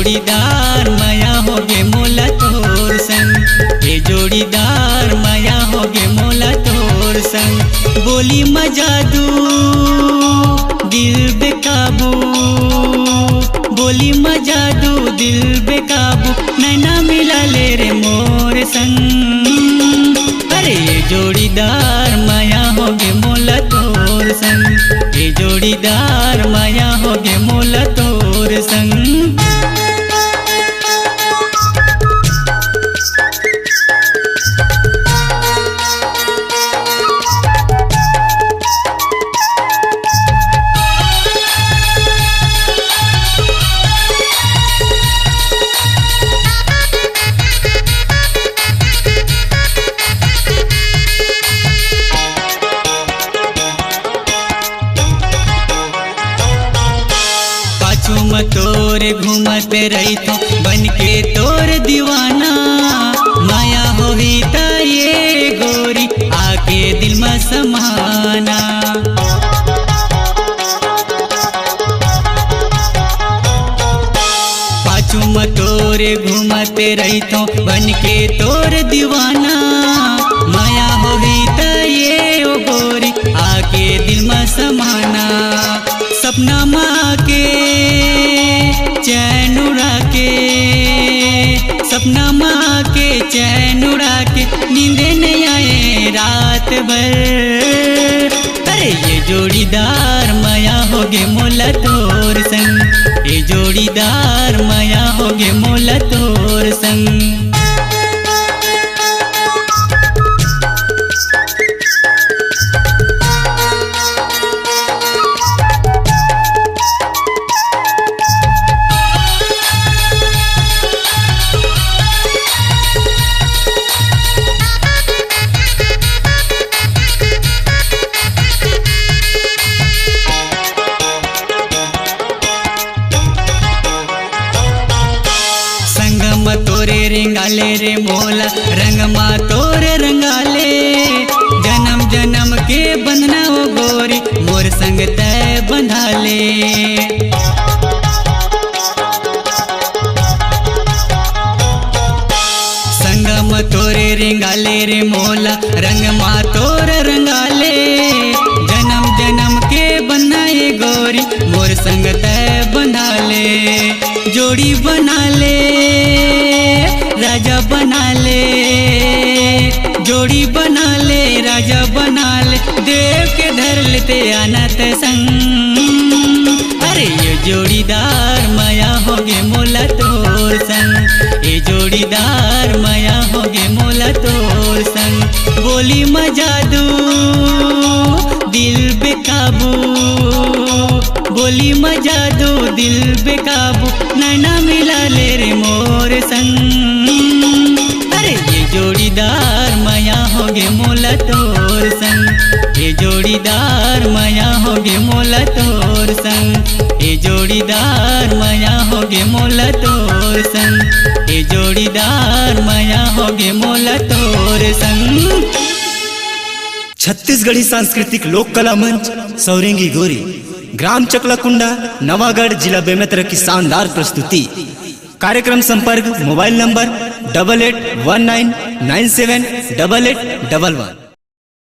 जोड़ीदार माया होगे मोला तोर संग, ये जोड़ीदार माया होगे मोला तोर संग। बोली मजादू दिल बेकाबू, बोली मजादू दिल बेकाबू, नैना मिला ले रे मोर संग। अरे ये जोड़ीदार माया होगे मोला तोर संग, ये जोड़ीदार माया होगे मोला तोर संग। तोरे घूमते रही तो बन के तोर दीवाना, माया होगी ता ये गोरी आके दिल में समाना। पाछू में तोरे घूमते रही तो बन के तोर दीवाना, माया होगी ता ये ओ गोरी आके दिल में समाना। सपना माँ के चैन उड़ा के, सपना माँ के चैन उड़ा के, नींदे नहीं आए रात भर। अरे ये जोड़ीदार माया होगे मोला तोर संग, ये जोड़ीदार माया होगे मोला तोर संग। तोरे रंगाले रे मोला रंगमा तोरे रंगाले, जन्म जन्म के बंधना ओ गोरी मोर संग तय बंधाले। संगम तोरे रंगाले रे मोला रंगमा तोरे रंगाले, जन्म जन्म के बंधना ये गोरी मोर संग तय बंधाले। जोड़ी बना ले राजा बना ले, जोड़ी बना ले राजा बना ले, देव के धर लेते अनंत संग। अरे ये जोड़ीदार माया होगे मोला तोर संग, ये जोड़ीदार माया होगे मोला तोर संग। बोली मजादू दिल बेकाबू, बोली मजादू दिल बेकाबू, नैना मिला ले रे मोर संग। अरे ये जोड़ीदार माया होगे मोला तोर संग, ये जोड़ीदार माया होगे मोला तोर संग, ये जोड़ीदार माया होगे मोला तोर संग, ये जोड़ीदार माया होगे मोला तोर संग। छत्तीसगढ़ी सांस्कृतिक लोक कला मंच सौरेंगी गोरी, ग्राम चकलाकुंडा, नवागढ़, जिला बेमेतरा की शानदार प्रस्तुति। कार्यक्रम संपर्क मोबाइल नंबर 8819978811।